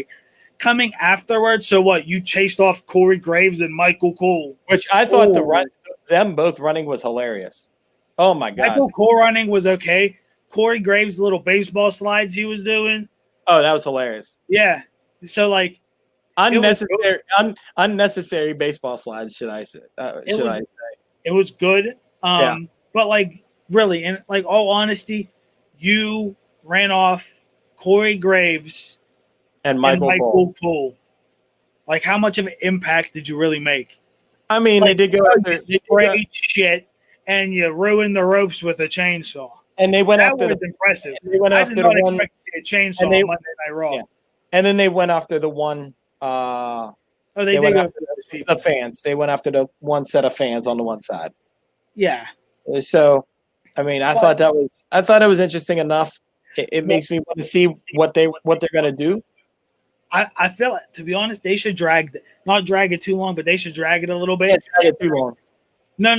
coming afterwards. So what? You chased off Corey Graves and Michael Cole, which I thought them both running was hilarious. Oh my god! Michael Cole running was okay. Corey Graves' little baseball slides he was doing. Oh, that was hilarious. Yeah. So unnecessary baseball slides. Should I say? It was good. But really, in all honesty, you ran off Corey Graves and Michael Cole. How much of an impact did you really make? I mean, they did go after great shit, and you ruined the ropes with a chainsaw. And they went after impressive. I did not expect to see a chainsaw on Monday Night Raw. Yeah. And then they went after the one. They went after the fans. They went after the one set of fans on the one side. Yeah. So, I thought it was interesting enough. It makes me want to see what they're gonna do. I feel, to be honest, they should drag not drag it too long, but they should drag it a little bit. Can't drag it too long. No,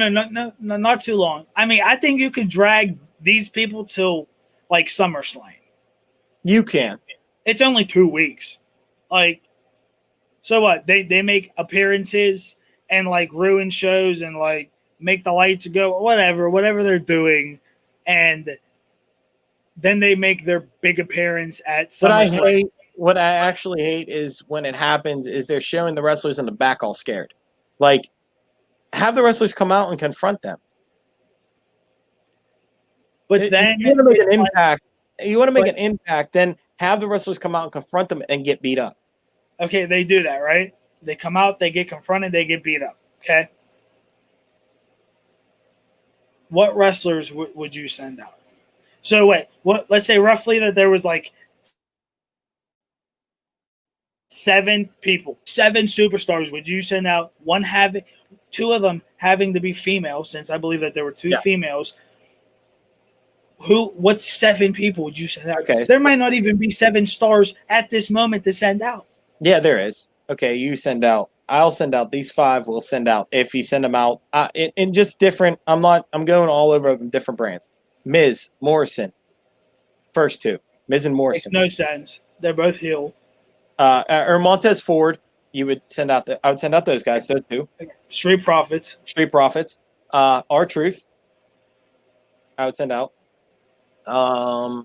not too long. I mean, I think you could drag these people till like SummerSlam. You can. It's only 2 weeks. Like, so what? They make appearances and like ruin shows and like make the lights go, whatever they're doing, and then they make their big appearance at SummerSlam. What I actually hate is when it happens is they're showing the wrestlers in the back all scared. Like, have the wrestlers come out and confront them. But then you want to make an impact. You want to make an impact, then have the wrestlers come out and confront them and get beat up. Okay, they do that, right? They come out, they get confronted, they get beat up. Okay. What wrestlers would you send out? So wait, let's say roughly that there was like 7 people, 7 superstars. Would you send out? Two of them having to be female, since I believe that there were 2 females. What 7 people would you send out? Okay. There might not even be 7 stars at this moment to send out. Yeah, there is. Okay, you send out. I'll send out these 5. We'll send out if you send them out in just different. I'm going all over different brands. Miz, Morrison, first 2. Miz and Morrison. Makes no sense. They're both heel. Or Montez Ford. You would send out. I would send out those guys. Those 2. Street Profits. Street Profits. R-Truth. I would send out. I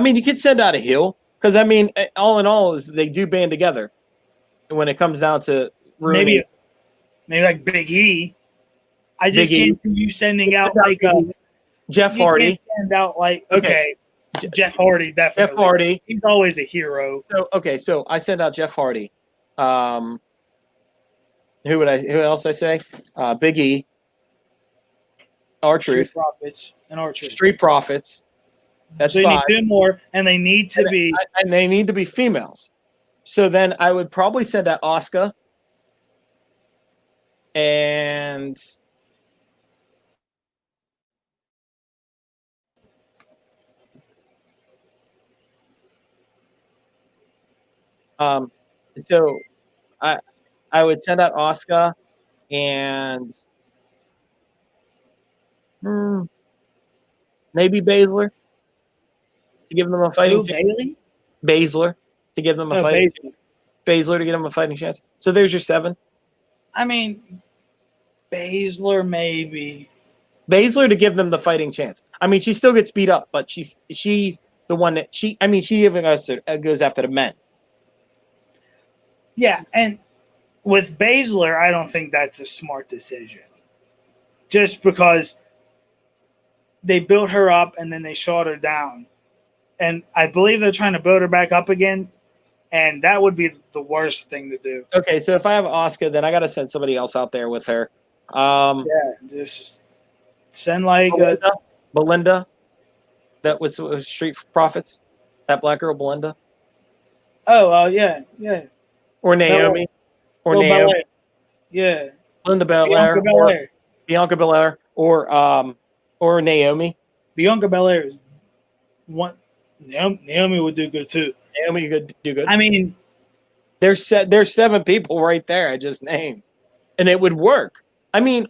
mean, you could send out a heel because I mean, all in all, is they do band together when it comes down to maybe like Big E. I just can't see you sending out like Jeff Hardy. Send out like Jeff Hardy definitely. Jeff Hardy, he's always a hero. So I send out Jeff Hardy. Who else I say? Big E. R-Truth. Street Profits and R-Truth. Street Profits. That's so you 5. need 2 more, and they need to be and they need to be females. So then I would probably send out Asuka and so I would send out Asuka and maybe Baszler to give them a fighting chance. Baszler to give them a fighting chance. Baszler to give them a fighting chance. So there's your 7. I mean, Baszler maybe. Baszler to give them the fighting chance. I mean, she still gets beat up, but she's the one that she even goes after the men. Yeah, and with Baszler, I don't think that's a smart decision. Just because they built her up and then they shot her down. And I believe they're trying to build her back up again. And that would be the worst thing to do. Okay, so if I have Asuka, then I got to send somebody else out there with her. Just send like Belinda. That was Street Profits. That black girl, Belinda. Oh, yeah. Or Naomi. Naomi. Belair. Yeah. Belinda Belair. Bianca Belair. Or Naomi. Bianca Belair is one. Naomi would do good too. Naomi could do good. I mean, there's 7 people right there I just named, and it would work. I mean,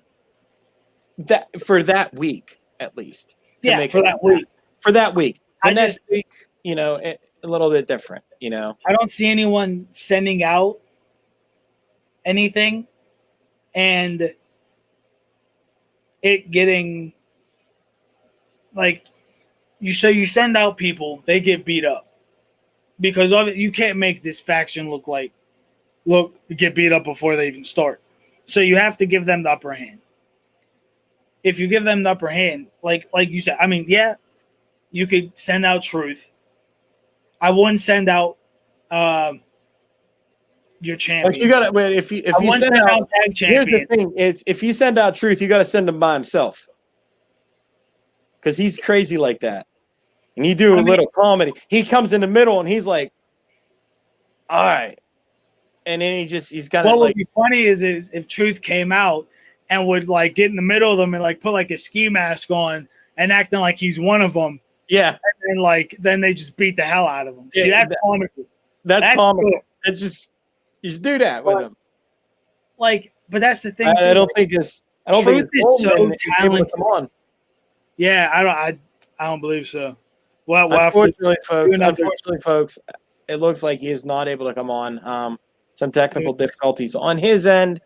that for that week at least. Yeah, for that week. For that week. And next week, a little bit different. I don't see anyone sending out anything, and it getting like. You send out people, they get beat up because of it. You can't make this faction get beat up before they even start. So you have to give them the upper hand. If you give them the upper hand, like you said, I mean, yeah, you could send out Truth. I wouldn't send out your champion. But you got to if you send out tag champion. Here's the thing: is if you send out Truth, you got to send him by himself because he's crazy like that. And you do a little comedy. He comes in the middle and he's like, all right. And then he's got. What would be funny is if Truth came out and would like get in the middle of them and like put like a ski mask on and acting like he's one of them. Yeah. And then they just beat the hell out of him. See, that's comical. That's comical. It's just do that with him. Like, but that's the thing. I Too. don't think it's. I don't think Truth it's is so Goldman is able to talented. come on. Yeah, I don't believe so. Well, we'll have to Unfortunately, do another. folks, it looks like he is not able to come on. Some technical difficulties on his end.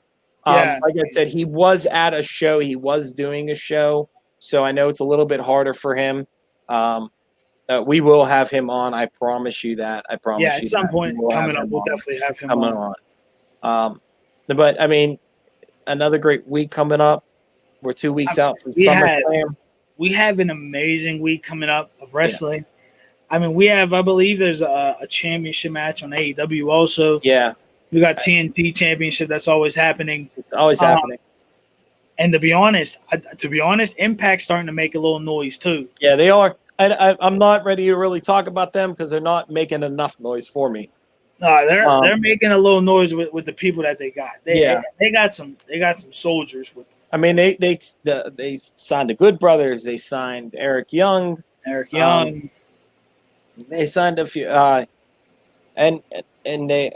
Yeah. Like I said, he was at a show. He was doing a show, so I know it's a little bit harder for him. We will have him on. I promise you that. I promise Yeah, you at some that. point We will have coming up, him we'll on. definitely have him Coming on. on. But I mean, another great week coming up. We're 2 weeks out from SummerSlam. We have an amazing week coming up of wrestling. Yeah. I mean, I believe there's a championship match on AEW also. Yeah. We got TNT championship. That's always happening. It's always happening. And to be honest, Impact's starting to make a little noise too. Yeah, they are. I'm not ready to really talk about them because they're not making enough noise for me. No, they're making a little noise with the people that they got. They got some soldiers with them. I mean, they signed the Good Brothers. They signed Eric Young. They signed a few, and they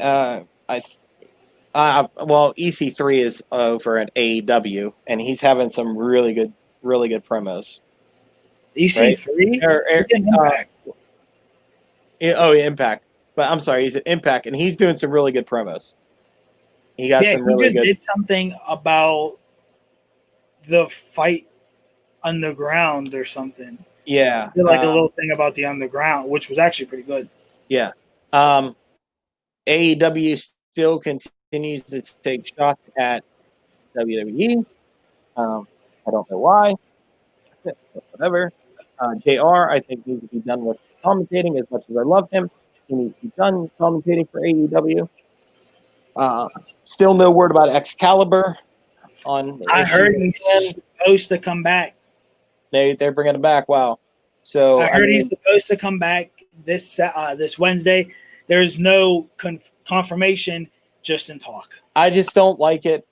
EC3 is over at AEW, and he's having some really good promos. EC3, right? Impact. Impact. But I'm sorry, he's at Impact, and he's doing some really good promos. He got some really good. He just did something about the fight underground or something. Yeah, a little thing about the underground, which was actually pretty good. Yeah, AEW still continues to take shots at WWE. I don't know why. Whatever. JR, I think, needs to be done with commentating. As much as I love him, he needs to be done commentating for AEW. Still no word about Excalibur. I heard he's supposed to come back. They're bringing him back. Wow. So I heard he's supposed to come back this Wednesday. There's no confirmation, just in talk. I just don't like it.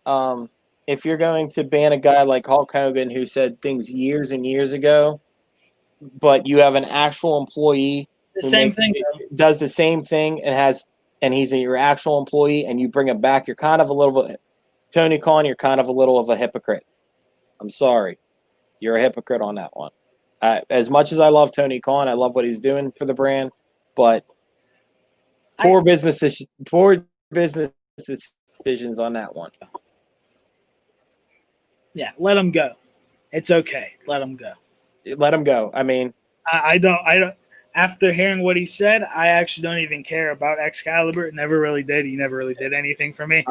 If you're going to ban a guy like Hulk Hogan who said things years and years ago, but you have an actual employee does the same thing and he's your actual employee and you bring him back, you're kind of a little bit Tony Khan, you're kind of a little of a hypocrite. I'm sorry. You're a hypocrite on that one. As much as I love Tony Khan, I love what he's doing for the brand, but poor business decisions on that one. Yeah, let him go. It's okay. Let him go. Let him go. I mean, I don't. After hearing what he said, I actually don't even care about Excalibur. Never really did. He never really did anything for me.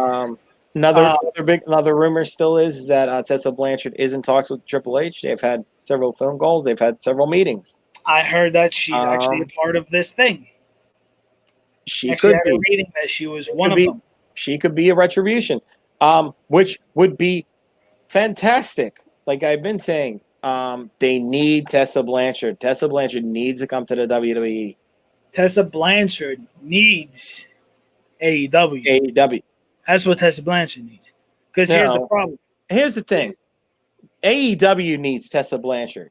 Another rumor still is that Tessa Blanchard is in talks with Triple H. They've had several phone calls. They've had several meetings. I heard that she's actually a part of this thing. She could be. A reading that she was one of them. She could be a retribution, which would be fantastic. Like I've been saying, they need Tessa Blanchard. Tessa Blanchard needs to come to the WWE. Tessa Blanchard needs AEW. AEW. That's what Tessa Blanchard needs. Because here's the problem. Here's the thing. AEW needs Tessa Blanchard.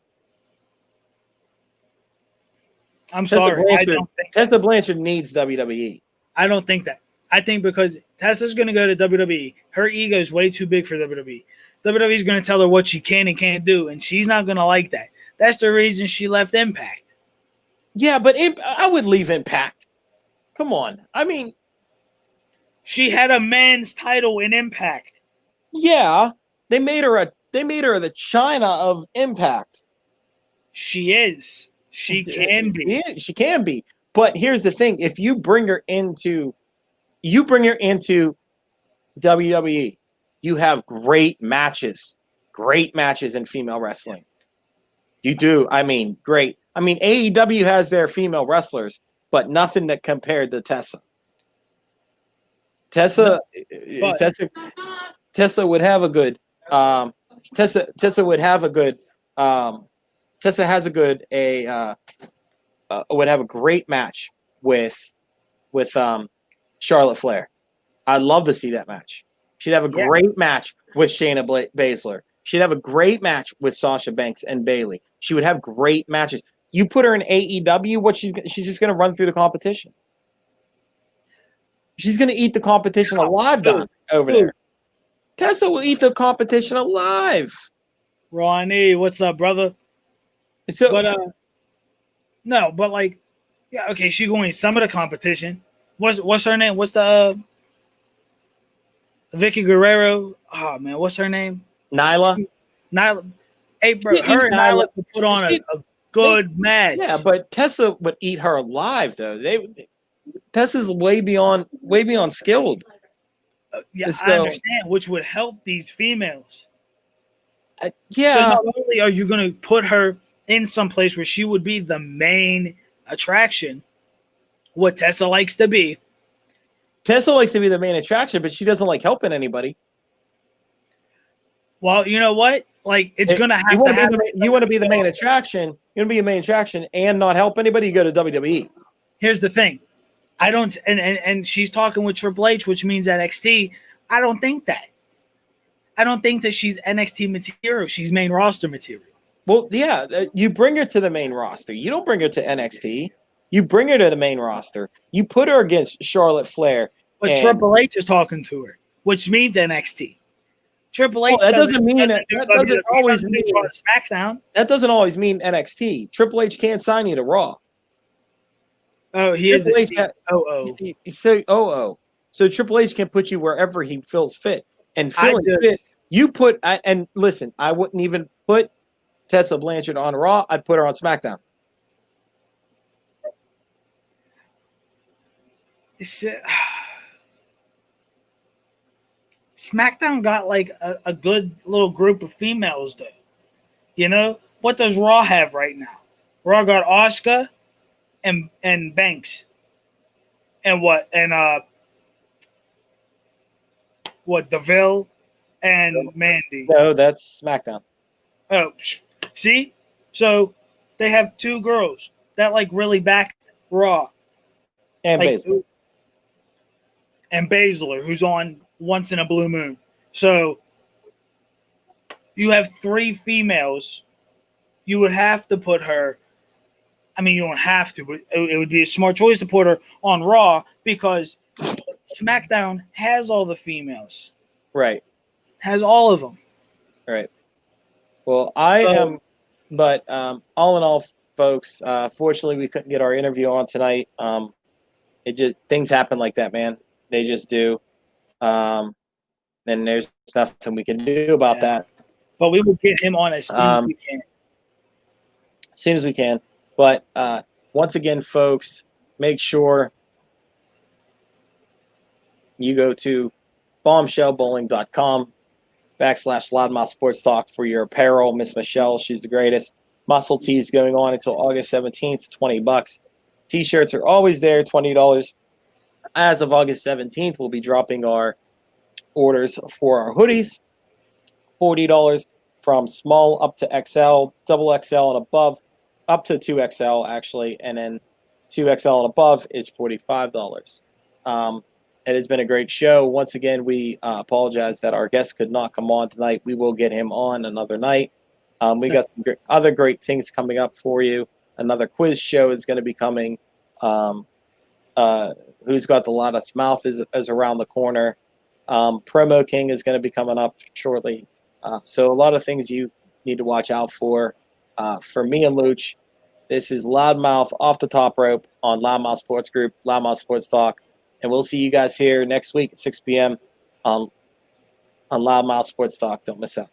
I'm sorry. I don't think Tessa Blanchard needs WWE. I don't think that. I think because Tessa's going to go to WWE, her ego is way too big for WWE. WWE is going to tell her what she can and can't do, and she's not going to like that. That's the reason she left Impact. Yeah, but I would leave Impact. Come on. I mean, she had a man's title in Impact. Yeah, they made her the China of Impact. She is. She can be. Yeah, she can be. But here's the thing: if you bring her into WWE, you have great matches in female wrestling. You do. I mean, great. I mean, AEW has their female wrestlers, but nothing that compared to Tessa. Tessa would have a good. Tessa would have a good. Tessa has a good would have a great match with Charlotte Flair. I'd love to see that match. She'd have a great match with Shayna Baszler. She'd have a great match with Sasha Banks and Bayley. She would have great matches. You put her in AEW, she's just going to run through the competition. She's going to eat the competition alive over there. Tessa will eat the competition alive. Ronnie, what's up, brother? So, But no, but like, yeah, okay, she going to some of the competition. What's her name? What's the Vicky Guerrero? Oh man, what's her name? Nyla. Nyla. Hey, bro, She her and Nyla. Nyla could put on a good match. Yeah, but Tessa would eat her alive, though. Tessa's way beyond skilled. Yeah, So, I understand, which would help these females. Yeah. So not only are you going to put her in some place where she would be the main attraction, what Tessa likes to be. Tessa likes to be the main attraction, but she doesn't like helping anybody. Well, you know what? Like, it's going to have to happen. You want to be the main attraction. You want to be the main attraction and not help anybody. You go to WWE. Here's the thing. I don't, and she's talking with Triple H, which means NXT. I don't think that. I don't think that she's NXT material. She's main roster material. Well, yeah, you bring her to the main roster. You don't bring her to NXT. You bring her to the main roster. You put her against Charlotte Flair. But Triple H is talking to her, which means NXT. Triple H. Well, that doesn't mean that doesn't always mean SmackDown. That doesn't always mean NXT. Triple H can't sign you to Raw. Oh, he is a COO. So Triple H can put you wherever he feels fit. And feeling fit, you put and listen, I wouldn't even put Tessa Blanchard on Raw. I'd put her on SmackDown. SmackDown got like a good little group of females, though. You know, what does Raw have right now? Raw got Asuka and Banks. And Deville and Mandy. No, that's SmackDown. Oh, see? So they have two girls that like really back Raw. And like, Baszler. And Baszler, who's on once in a blue moon. So you have three females. You would have to put her. I mean, you don't have to, but it would be a smart choice to put her on Raw because SmackDown has all the females. Right. Has all of them. Right. Well, all in all, folks, fortunately we couldn't get our interview on tonight. It just, things happen like that, man. They just do. And there's nothing we can do about that. But we will get him on as soon as we can. As soon as we can. But once again, folks, make sure you go to bombshellbowling.com/Loudmouth Sports Talk for your apparel. Miss Michelle, she's the greatest. Muscle tees going on until August 17th, $20. T-shirts are always there, $20. As of August 17th, we'll be dropping our orders for our hoodies, $40 from small up to XL, double XL and above, up to 2XL actually, and then 2XL and above is $45. It has been a great show. Once again, we apologize that our guest could not come on tonight. We will get him on another night. We got some other great things coming up for you. Another quiz show is going to be coming. Who's Got the Loudest Mouth is around the corner. Promo King is going to be coming up shortly. So a lot of things you need to watch out for. For me and Luch, this is Loudmouth Off the Top Rope on Loudmouth Sports Group, Loudmouth Sports Talk. And we'll see you guys here next week at 6 p.m. on Loudmouth Sports Talk. Don't miss out.